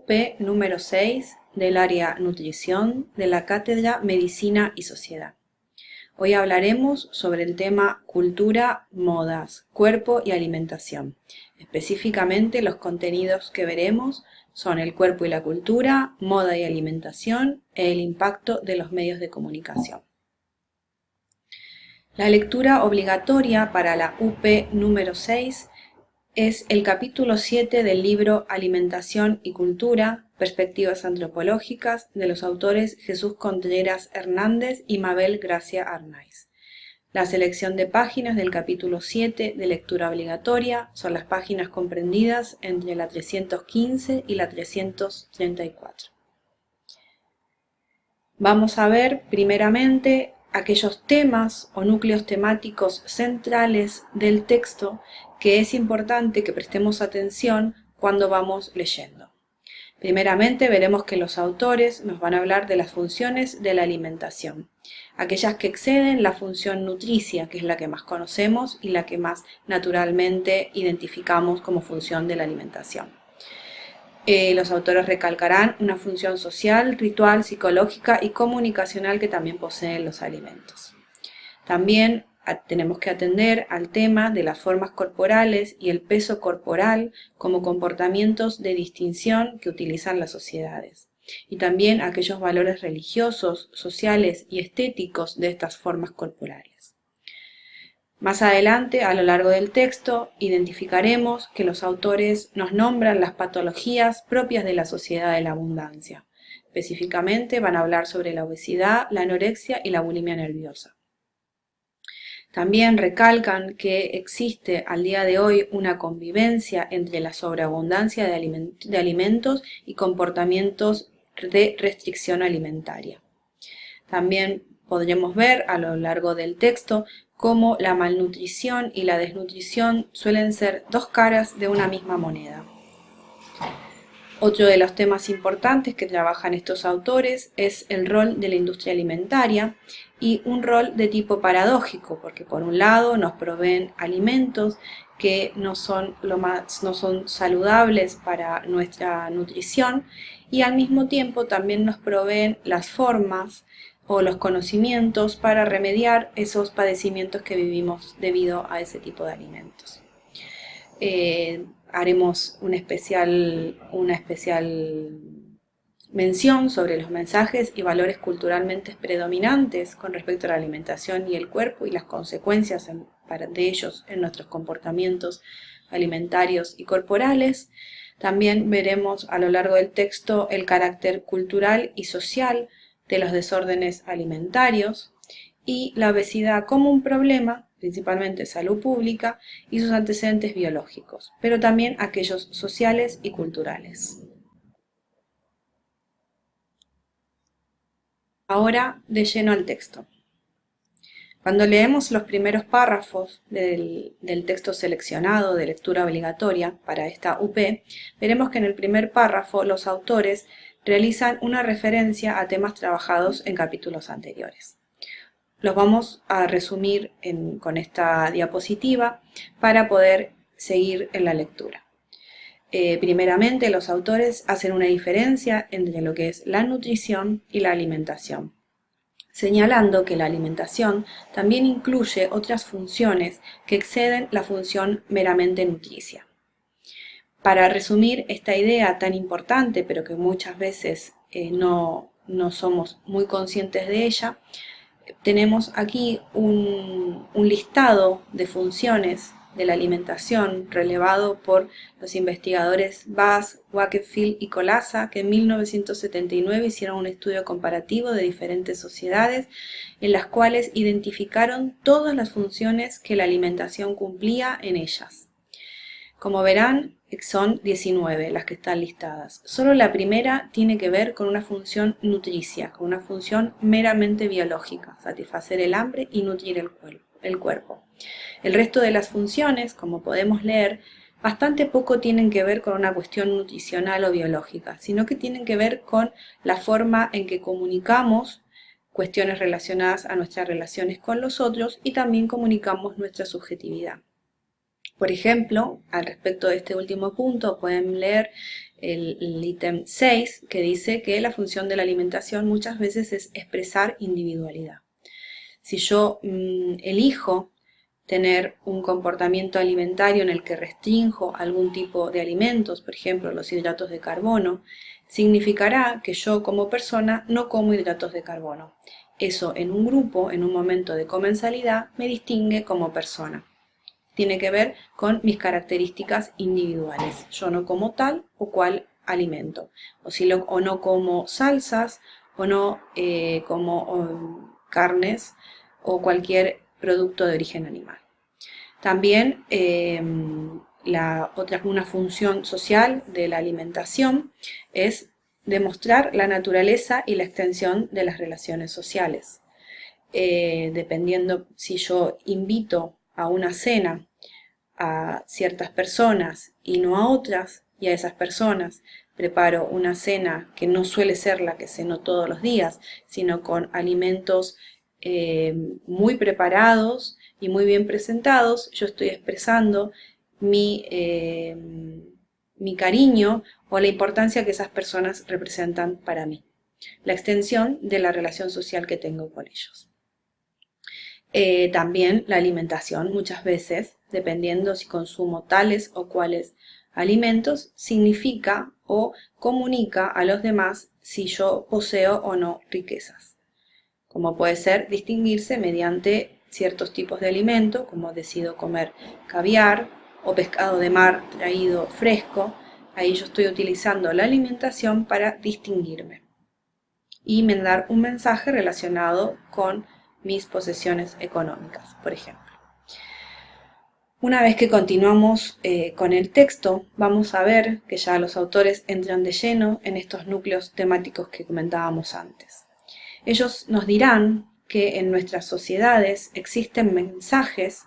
UP número 6 del área Nutrición de la Cátedra Medicina y Sociedad. Hoy hablaremos sobre el tema Cultura, Modas, Cuerpo y Alimentación. Específicamente los contenidos que veremos son el cuerpo y la cultura, moda y alimentación e el impacto de los medios de comunicación. La lectura obligatoria para la UP número 6 es el capítulo 7 del libro Alimentación y Cultura, Perspectivas Antropológicas, de los autores Jesús Contreras Hernández y Mabel Gracia Arnaiz. La selección de páginas del capítulo 7 de lectura obligatoria son las páginas comprendidas entre la 315 y la 334. Vamos a ver primeramente aquellos temas o núcleos temáticos centrales del texto que es importante que prestemos atención cuando vamos leyendo. Primeramente veremos que los autores nos van a hablar de las funciones de la alimentación, aquellas que exceden la función nutricia, que es la que más conocemos y la que más naturalmente identificamos como función de la alimentación. Los autores recalcarán una función social, ritual, psicológica y comunicacional que también poseen los alimentos. También tenemos que atender al tema de las formas corporales y el peso corporal como comportamientos de distinción que utilizan las sociedades, y también aquellos valores religiosos, sociales y estéticos de estas formas corporales. Más adelante, a lo largo del texto, identificaremos que los autores nos nombran las patologías propias de la sociedad de la abundancia. Específicamente van a hablar sobre la obesidad, la anorexia y la bulimia nerviosa. También recalcan que existe al día de hoy una convivencia entre la sobreabundancia de alimentos y comportamientos de restricción alimentaria. También podremos ver a lo largo del texto cómo la malnutrición y la desnutrición suelen ser dos caras de una misma moneda. Otro de los temas importantes que trabajan estos autores es el rol de la industria alimentaria y un rol de tipo paradójico, porque por un lado nos proveen alimentos que no son saludables para nuestra nutrición y al mismo tiempo también nos proveen las formas o los conocimientos para remediar esos padecimientos que vivimos debido a ese tipo de alimentos. Haremos una especial mención sobre los mensajes y valores culturalmente predominantes con respecto a la alimentación y el cuerpo y las consecuencias de ellos en nuestros comportamientos alimentarios y corporales. También veremos a lo largo del texto el carácter cultural y social de los desórdenes alimentarios y la obesidad como un problema, principalmente salud pública, y sus antecedentes biológicos, pero también aquellos sociales y culturales. Ahora de lleno al texto. Cuando leemos los primeros párrafos del texto seleccionado de lectura obligatoria para esta UP, veremos que en el primer párrafo los autores realizan una referencia a temas trabajados en capítulos anteriores. Los vamos a resumir con esta diapositiva para poder seguir en la lectura. Primeramente, los autores hacen una diferencia entre lo que es la nutrición y la alimentación, señalando que la alimentación también incluye otras funciones que exceden la función meramente nutricia. Para resumir esta idea tan importante, pero que muchas veces no somos muy conscientes de ella, tenemos aquí un listado de funciones de la alimentación relevado por los investigadores Bass, Wakefield y Colasa, que en 1979 hicieron un estudio comparativo de diferentes sociedades en las cuales identificaron todas las funciones que la alimentación cumplía en ellas. Como verán, son 19 las que están listadas. Solo la primera tiene que ver con una función nutricia, con una función meramente biológica, satisfacer el hambre y nutrir el cuerpo. El resto de las funciones, como podemos leer, bastante poco tienen que ver con una cuestión nutricional o biológica, sino que tienen que ver con la forma en que comunicamos cuestiones relacionadas a nuestras relaciones con los otros y también comunicamos nuestra subjetividad. Por ejemplo, al respecto de este último punto, pueden leer el ítem 6, que dice que la función de la alimentación muchas veces es expresar individualidad. Si yo elijo tener un comportamiento alimentario en el que restrinjo algún tipo de alimentos, por ejemplo los hidratos de carbono, significará que yo como persona no como hidratos de carbono. Eso en un grupo, en un momento de comensalidad, me distingue como persona. Tiene que ver con mis características individuales. Yo no como tal o cual alimento. O no como salsas, o no como carnes o cualquier producto de origen animal. También una función social de la alimentación es demostrar la naturaleza y la extensión de las relaciones sociales. Dependiendo si yo invito a una cena a ciertas personas y no a otras, y a esas personas preparo una cena que no suele ser la que ceno todos los días, sino con alimentos muy preparados y muy bien presentados, yo estoy expresando mi cariño o la importancia que esas personas representan para mí, la extensión de la relación social que tengo con ellos. También la alimentación, muchas veces, dependiendo si consumo tales o cuales alimentos, significa o comunica a los demás si yo poseo o no riquezas, como puede ser distinguirse mediante ciertos tipos de alimento, como decido comer caviar o pescado de mar traído fresco. Ahí yo estoy utilizando la alimentación para distinguirme y mandar un mensaje relacionado con mis posesiones económicas, por ejemplo. Una vez que continuamos con el texto, vamos a ver que ya los autores entran de lleno en estos núcleos temáticos que comentábamos antes. Ellos nos dirán que en nuestras sociedades existen mensajes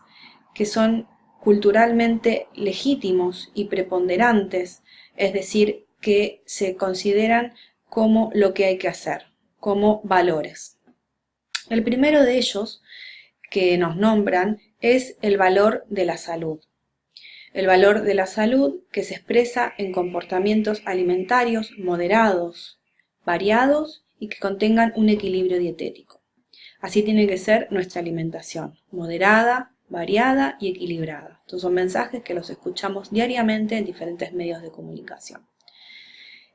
que son culturalmente legítimos y preponderantes, es decir, que se consideran como lo que hay que hacer, como valores. El primero de ellos que nos nombran es el valor de la salud. El valor de la salud que se expresa en comportamientos alimentarios moderados, variados y que contengan un equilibrio dietético. Así tiene que ser nuestra alimentación, moderada, variada y equilibrada. Estos son mensajes que los escuchamos diariamente en diferentes medios de comunicación.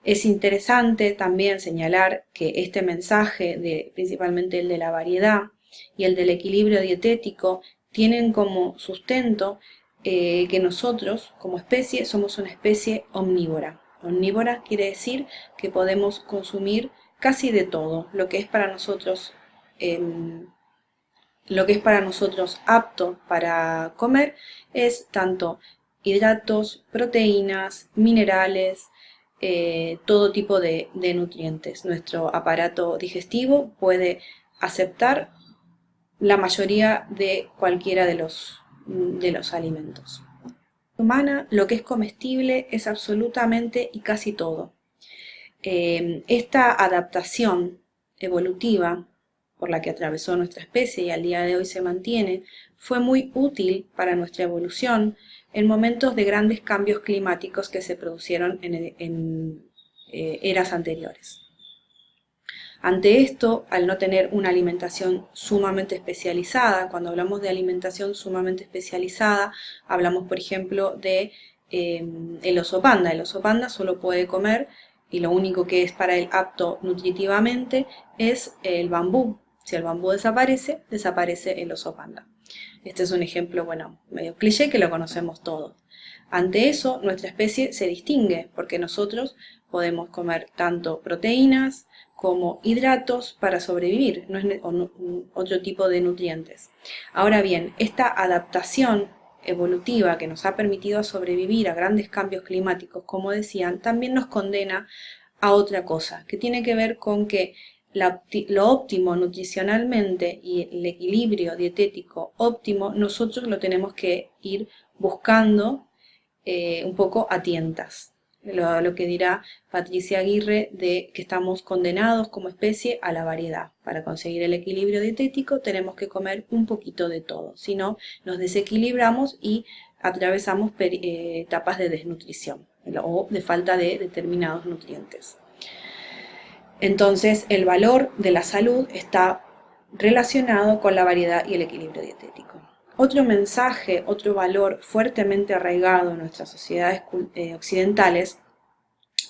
Es interesante también señalar que este mensaje, principalmente el de la variedad y el del equilibrio dietético, tienen como sustento que nosotros, como especie, somos una especie omnívora. Omnívora quiere decir que podemos consumir casi de todo, lo que es para nosotros apto para comer es tanto hidratos, proteínas, minerales, todo tipo de nutrientes. Nuestro aparato digestivo puede aceptar la mayoría de cualquiera de los alimentos. Humana, lo que es comestible es absolutamente y casi todo. Esta adaptación evolutiva por la que atravesó nuestra especie y al día de hoy se mantiene, fue muy útil para nuestra evolución en momentos de grandes cambios climáticos que se produjeron en eras anteriores. Ante esto, al no tener una alimentación sumamente especializada, cuando hablamos de alimentación sumamente especializada, hablamos por ejemplo de el oso panda. El oso panda solo puede comer, y lo único que es para él apto nutritivamente es el bambú. Si el bambú desaparece, desaparece el oso panda. Este es un ejemplo, medio cliché que lo conocemos todos. Ante eso, nuestra especie se distingue porque nosotros podemos comer tanto proteínas como hidratos para sobrevivir, otro tipo de nutrientes. Ahora bien, esta adaptación evolutiva que nos ha permitido sobrevivir a grandes cambios climáticos, como decían, también nos condena a otra cosa, que tiene que ver con que lo óptimo nutricionalmente y el equilibrio dietético óptimo, nosotros lo tenemos que ir buscando un poco a tientas. Lo que dirá Patricia Aguirre de que estamos condenados como especie a la variedad. Para conseguir el equilibrio dietético tenemos que comer un poquito de todo, si no nos desequilibramos y atravesamos etapas de desnutrición. o de falta de determinados nutrientes. Entonces, el valor de la salud está relacionado con la variedad y el equilibrio dietético. Otro mensaje, otro valor fuertemente arraigado en nuestras sociedades occidentales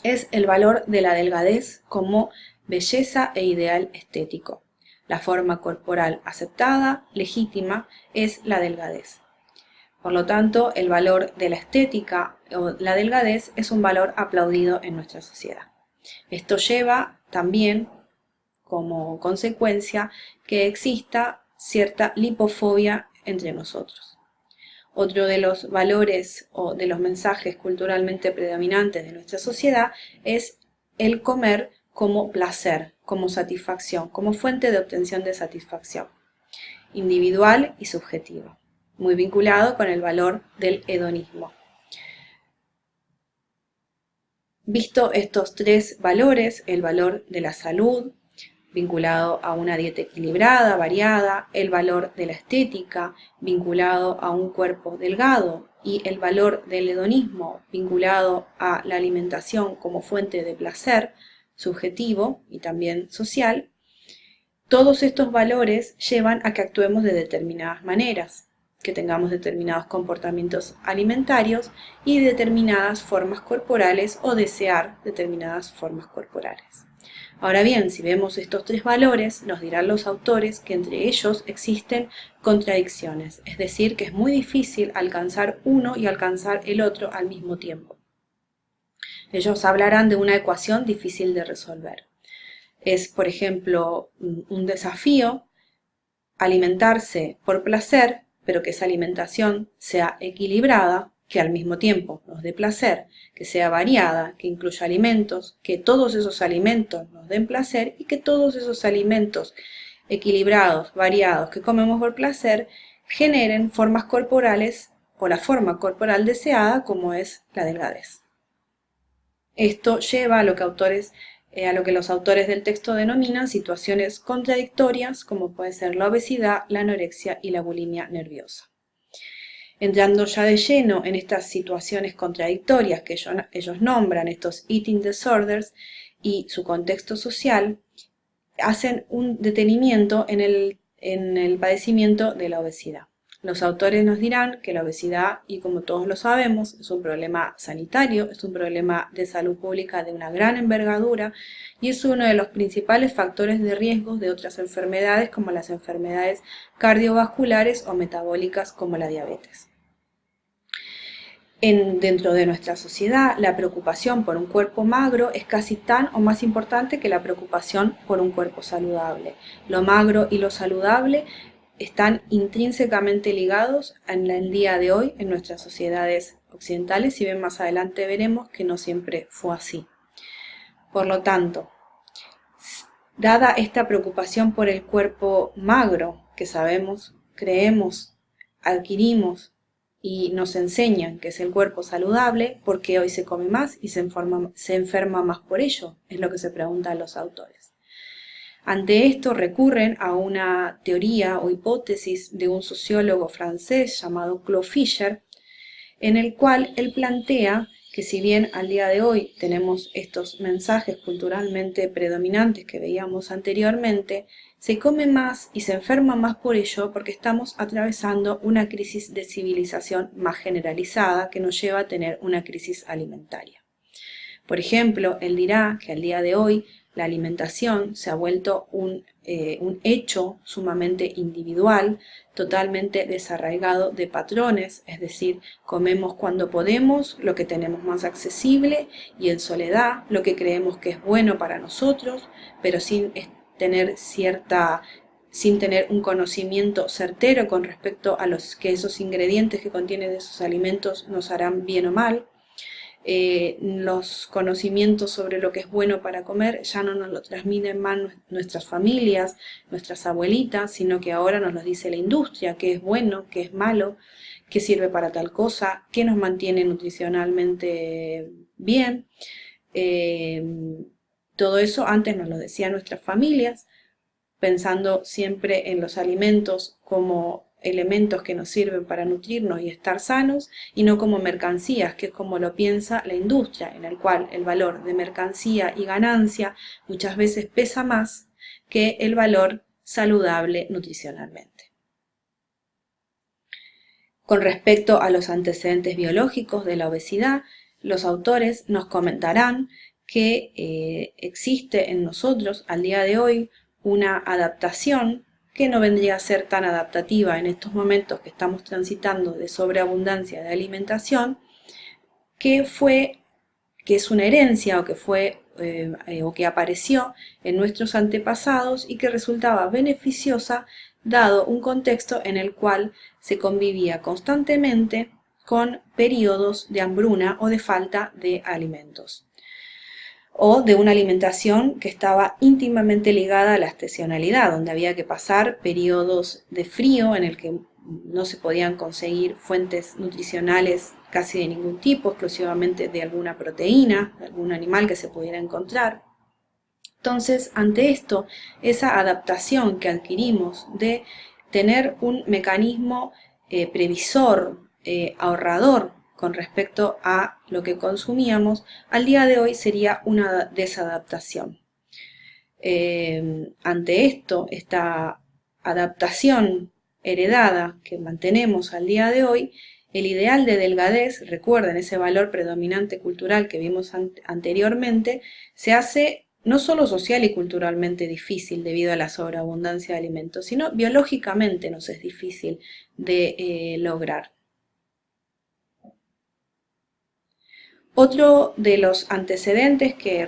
es el valor de la delgadez como belleza e ideal estético. La forma corporal aceptada, legítima, es la delgadez. Por lo tanto, el valor de la estética o la delgadez es un valor aplaudido en nuestra sociedad. Esto lleva también como consecuencia que exista cierta lipofobia entre nosotros. Otro de los valores o de los mensajes culturalmente predominantes de nuestra sociedad es el comer como placer, como satisfacción, como fuente de obtención de satisfacción, individual y subjetiva, muy vinculado con el valor del hedonismo. Visto estos tres valores, el valor de la salud, vinculado a una dieta equilibrada, variada, el valor de la estética, vinculado a un cuerpo delgado, y el valor del hedonismo, vinculado a la alimentación como fuente de placer subjetivo y también social, todos estos valores llevan a que actuemos de determinadas maneras, que tengamos determinados comportamientos alimentarios y determinadas formas corporales o desear determinadas formas corporales. Ahora bien, si vemos estos tres valores, nos dirán los autores que entre ellos existen contradicciones, es decir, que es muy difícil alcanzar uno y alcanzar el otro al mismo tiempo. Ellos hablarán de una ecuación difícil de resolver. Es, por ejemplo, un desafío alimentarse por placer, pero que esa alimentación sea equilibrada, que al mismo tiempo nos dé placer, que sea variada, que incluya alimentos, que todos esos alimentos nos den placer y que todos esos alimentos equilibrados, variados, que comemos por placer, generen formas corporales o la forma corporal deseada, como es la delgadez. Esto lleva a lo que los autores del texto denominan situaciones contradictorias, como puede ser la obesidad, la anorexia y la bulimia nerviosa. Entrando ya de lleno en estas situaciones contradictorias que ellos nombran, estos eating disorders, y su contexto social, hacen un detenimiento en el padecimiento de la obesidad. Los autores nos dirán que la obesidad, y como todos lo sabemos, es un problema sanitario, es un problema de salud pública de una gran envergadura y es uno de los principales factores de riesgo de otras enfermedades como las enfermedades cardiovasculares o metabólicas como la diabetes. Dentro de nuestra sociedad, la preocupación por un cuerpo magro es casi tan o más importante que la preocupación por un cuerpo saludable. Lo magro y lo saludable están intrínsecamente ligados en el día de hoy en nuestras sociedades occidentales, si bien más adelante veremos que no siempre fue así. Por lo tanto, dada esta preocupación por el cuerpo magro que sabemos, creemos, adquirimos y nos enseñan que es el cuerpo saludable, ¿por qué hoy se come más y se enferma más por ello? Es lo que se preguntan los autores. Ante esto recurren a una teoría o hipótesis de un sociólogo francés llamado Claude Fischer, en el cual él plantea que si bien al día de hoy tenemos estos mensajes culturalmente predominantes que veíamos anteriormente, se come más y se enferma más por ello porque estamos atravesando una crisis de civilización más generalizada que nos lleva a tener una crisis alimentaria. Por ejemplo, él dirá que al día de hoy la alimentación se ha vuelto un hecho sumamente individual, totalmente desarraigado de patrones, es decir, comemos cuando podemos, lo que tenemos más accesible y en soledad, lo que creemos que es bueno para nosotros, pero sin tener un conocimiento certero con respecto a los que esos ingredientes que contienen esos alimentos nos harán bien o mal. Los conocimientos sobre lo que es bueno para comer ya no nos lo transmiten más nuestras familias, nuestras abuelitas, sino que ahora nos lo dice la industria, qué es bueno, qué es malo, qué sirve para tal cosa, qué nos mantiene nutricionalmente bien. Todo eso antes nos lo decían nuestras familias, pensando siempre en los alimentos como elementos que nos sirven para nutrirnos y estar sanos, y no como mercancías, que es como lo piensa la industria, en el cual el valor de mercancía y ganancia muchas veces pesa más que el valor saludable nutricionalmente. Con respecto a los antecedentes biológicos de la obesidad, los autores nos comentarán que existe en nosotros al día de hoy una adaptación que no vendría a ser tan adaptativa en estos momentos que estamos transitando de sobreabundancia de alimentación, que es una herencia o que apareció en nuestros antepasados y que resultaba beneficiosa dado un contexto en el cual se convivía constantemente con periodos de hambruna o de falta de alimentos, o de una alimentación que estaba íntimamente ligada a la estacionalidad, donde había que pasar periodos de frío en el que no se podían conseguir fuentes nutricionales casi de ningún tipo, exclusivamente de alguna proteína, de algún animal que se pudiera encontrar. Entonces, ante esto, esa adaptación que adquirimos de tener un mecanismo previsor, ahorrador con respecto a lo que consumíamos, al día de hoy sería una desadaptación. Ante esto, esta adaptación heredada que mantenemos al día de hoy, el ideal de delgadez, recuerden ese valor predominante cultural que vimos anteriormente, se hace no solo social y culturalmente difícil debido a la sobreabundancia de alimentos, sino biológicamente nos es difícil de lograr. Otro de los antecedentes que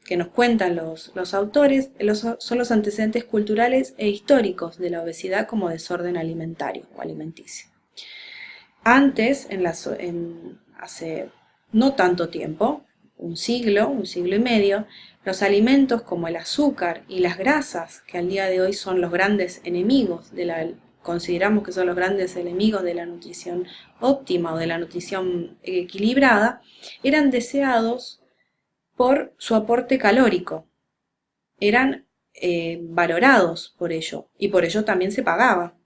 que nos cuentan los autores, son los antecedentes culturales e históricos de la obesidad como desorden alimentario o alimenticio. Antes, hace no tanto tiempo, un siglo y medio, los alimentos como el azúcar y las grasas, que al día de hoy son los grandes enemigos consideramos que son los grandes enemigos de la nutrición óptima o de la nutrición equilibrada, eran deseados por su aporte calórico, eran valorados por ello y por ello también se pagaba,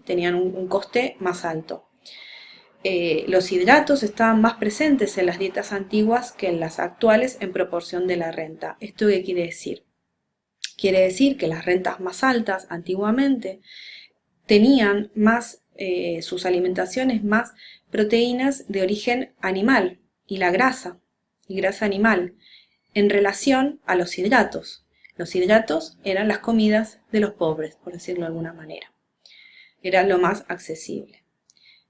tenían un coste más alto. Los hidratos estaban más presentes en las dietas antiguas que en las actuales en proporción de la renta. ¿Esto qué quiere decir? Quiere decir que las rentas más altas antiguamente tenían sus alimentaciones más proteínas de origen animal y grasa animal en relación a los hidratos. Los hidratos eran las comidas de los pobres, por decirlo de alguna manera. Era lo más accesible.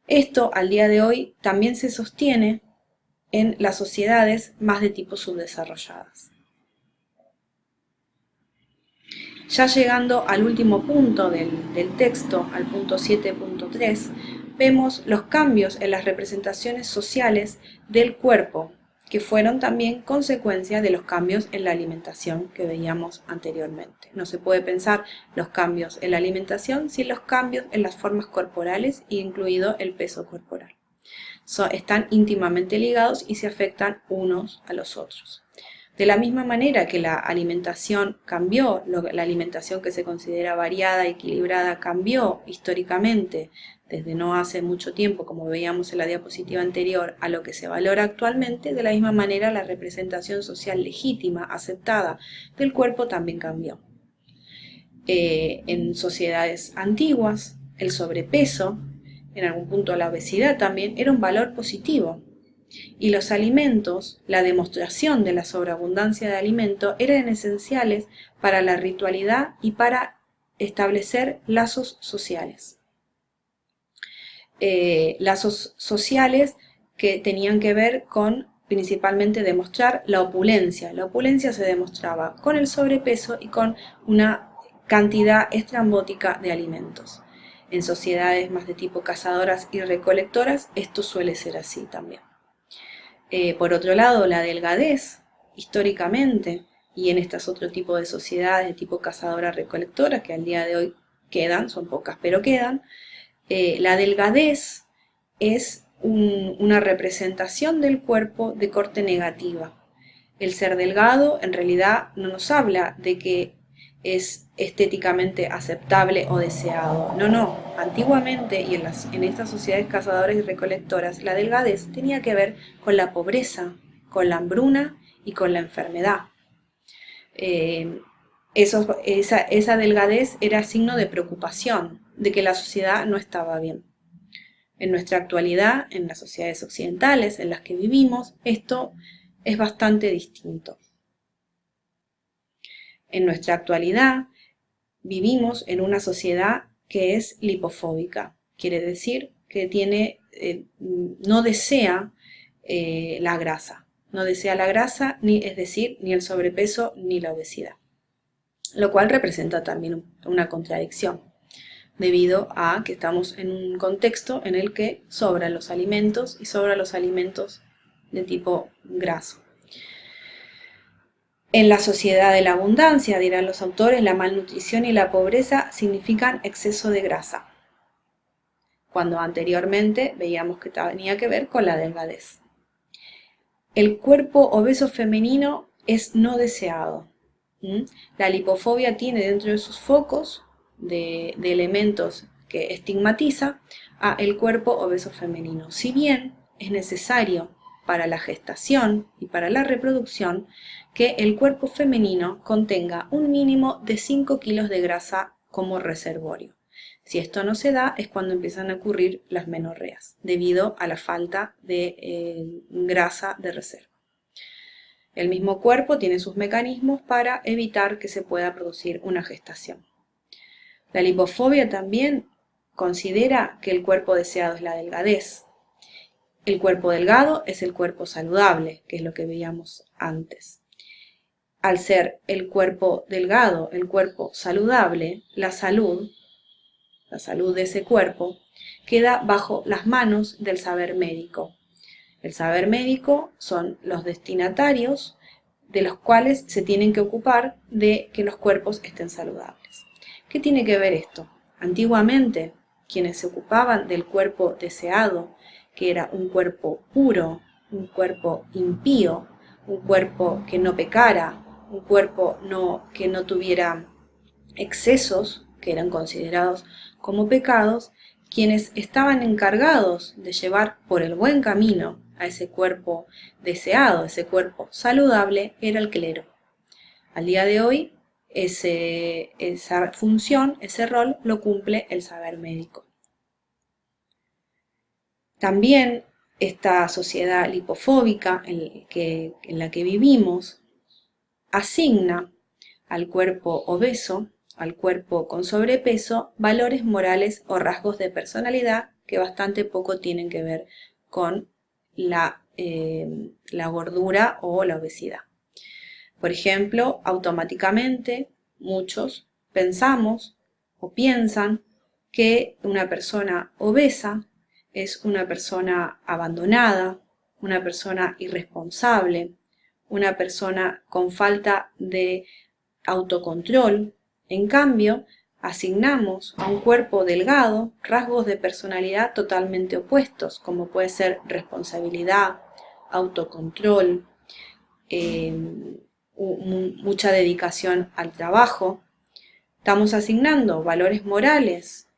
Esto al día de hoy también se sostiene en las sociedades más de tipo subdesarrolladas. Ya llegando al último punto del texto, al punto 7.3, vemos los cambios en las representaciones sociales del cuerpo, que fueron también consecuencia de los cambios en la alimentación que veíamos anteriormente. No se puede pensar los cambios en la alimentación sin los cambios en las formas corporales, incluido el peso corporal. Están íntimamente ligados y se afectan unos a los otros. De la misma manera que la alimentación cambió, la alimentación que se considera variada, equilibrada, cambió históricamente desde no hace mucho tiempo, como veíamos en la diapositiva anterior, a lo que se valora actualmente, de la misma manera la representación social legítima, aceptada del cuerpo también cambió. En sociedades antiguas, el sobrepeso, en algún punto la obesidad también, era un valor positivo. Y los alimentos, la demostración de la sobreabundancia de alimento, eran esenciales para la ritualidad y para establecer lazos sociales. Lazos sociales que tenían que ver con principalmente demostrar la opulencia. La opulencia se demostraba con el sobrepeso y con una cantidad estrambótica de alimentos. En sociedades más de tipo cazadoras y recolectoras, esto suele ser así también. Por otro lado, la delgadez, históricamente, y en estas otro tipo de sociedades de tipo cazadora-recolectora, que al día de hoy quedan, son pocas, pero quedan, la delgadez es una representación del cuerpo de corte negativa. El ser delgado en realidad no nos habla de que es estéticamente aceptable o deseado. No, no. Antiguamente y en estas sociedades cazadoras y recolectoras, la delgadez tenía que ver con la pobreza, con la hambruna y con la enfermedad. Esa delgadez era signo de preocupación, de que la sociedad no estaba bien. En nuestra actualidad, en las sociedades occidentales en las que vivimos, esto es bastante distinto. En nuestra actualidad vivimos en una sociedad que es lipofóbica, quiere decir que no desea la grasa, es decir, ni el sobrepeso ni la obesidad, lo cual representa también una contradicción, debido a que estamos en un contexto en el que sobran los alimentos y sobran los alimentos de tipo graso. En la sociedad de la abundancia, dirán los autores, la malnutrición y la pobreza significan exceso de grasa, cuando anteriormente veíamos que tenía que ver con la delgadez. El cuerpo obeso femenino es no deseado. La lipofobia tiene dentro de sus focos de elementos que estigmatiza a el cuerpo obeso femenino. Si bien es necesario para la gestación y para la reproducción que el cuerpo femenino contenga un mínimo de 5 kilos de grasa como reservorio. Si esto no se da es cuando empiezan a ocurrir las menorreas, debido a la falta de grasa de reserva. El mismo cuerpo tiene sus mecanismos para evitar que se pueda producir una gestación. La lipofobia también considera que el cuerpo deseado es la delgadez. El cuerpo delgado es el cuerpo saludable, que es lo que veíamos antes. Al ser el cuerpo delgado, el cuerpo saludable, la salud de ese cuerpo, queda bajo las manos del saber médico. El saber médico son los destinatarios de los cuales se tienen que ocupar de que los cuerpos estén saludables. ¿Qué tiene que ver esto? Antiguamente, quienes se ocupaban del cuerpo deseado, que era un cuerpo puro, un cuerpo impío, un cuerpo que no pecara, un cuerpo que no tuviera excesos, que eran considerados como pecados, quienes estaban encargados de llevar por el buen camino a ese cuerpo deseado, ese cuerpo saludable, era el clero. Al día de hoy, esa función, ese rol, lo cumple el saber médico. También esta sociedad lipofóbica en la que vivimos asigna al cuerpo obeso, al cuerpo con sobrepeso, valores morales o rasgos de personalidad que bastante poco tienen que ver con la gordura o la obesidad. Por ejemplo, automáticamente muchos pensamos o piensan que una persona obesa es una persona abandonada, una persona irresponsable, una persona con falta de autocontrol. En cambio, asignamos a un cuerpo delgado rasgos de personalidad totalmente opuestos, como puede ser responsabilidad, autocontrol, mucha dedicación al trabajo. Estamos asignando valores morales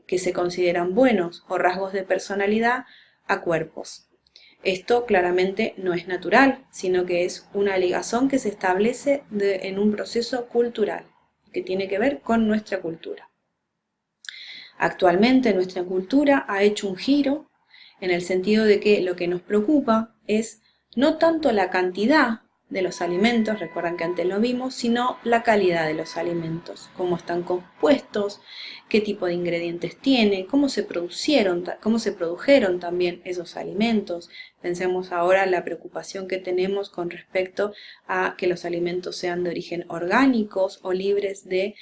que se consideran buenos o rasgos de personalidad a cuerpos. Esto claramente no es natural, sino que es una ligazón que se establece en un proceso cultural, que tiene que ver con nuestra cultura. Actualmente nuestra cultura ha hecho un giro en el sentido de que lo que nos preocupa es no tanto la cantidad de los alimentos, recuerdan que antes lo vimos, sino la calidad de los alimentos, cómo están compuestos, qué tipo de ingredientes tiene, cómo se produjeron también esos alimentos. Pensemos ahora en la preocupación que tenemos con respecto a que los alimentos sean de origen orgánicos o libres de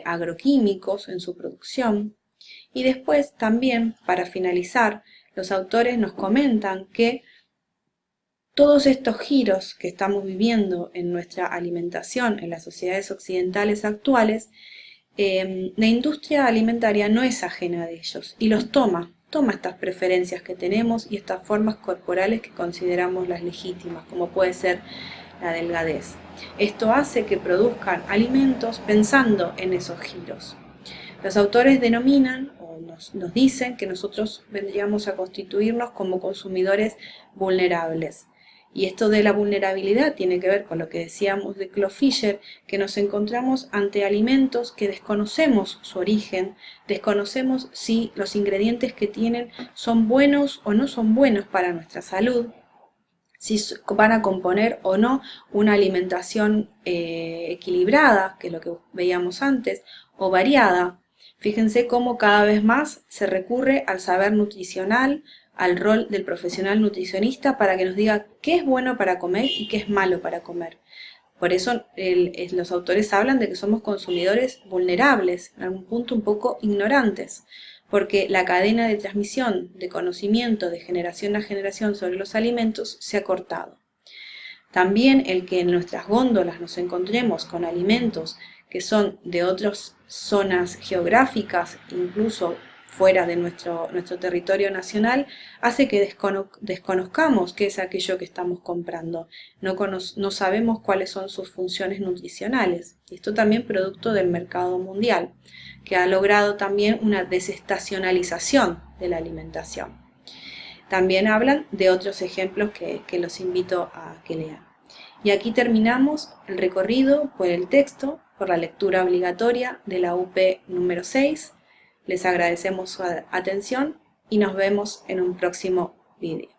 agroquímicos en su producción. Y después también, para finalizar, los autores nos comentan que todos estos giros que estamos viviendo en nuestra alimentación en las sociedades occidentales actuales, la industria alimentaria no es ajena de ellos y los toma estas preferencias que tenemos y estas formas corporales que consideramos las legítimas, como puede ser la delgadez. Esto hace que produzcan alimentos pensando en esos giros. Los autores denominan o nos dicen que nosotros vendríamos a constituirnos como consumidores vulnerables. Y esto de la vulnerabilidad tiene que ver con lo que decíamos de Claude Fisher, que nos encontramos ante alimentos que desconocemos su origen, desconocemos si los ingredientes que tienen son buenos o no son buenos para nuestra salud, si van a componer o no una alimentación equilibrada, que es lo que veíamos antes, o variada. Fíjense cómo cada vez más se recurre al saber nutricional, al rol del profesional nutricionista para que nos diga qué es bueno para comer y qué es malo para comer. Por eso los autores hablan de que somos consumidores vulnerables, en algún punto un poco ignorantes, porque la cadena de transmisión de conocimiento de generación a generación sobre los alimentos se ha cortado. También el que en nuestras góndolas nos encontremos con alimentos que son de otras zonas geográficas, incluso fuera de nuestro territorio nacional, hace que desconozcamos qué es aquello que estamos comprando. No sabemos cuáles son sus funciones nutricionales. Esto también producto del mercado mundial, que ha logrado también una desestacionalización de la alimentación. También hablan de otros ejemplos que los invito a que lean. Y aquí terminamos el recorrido por el texto, por la lectura obligatoria de la UP número 6. Les agradecemos su atención y nos vemos en un próximo vídeo.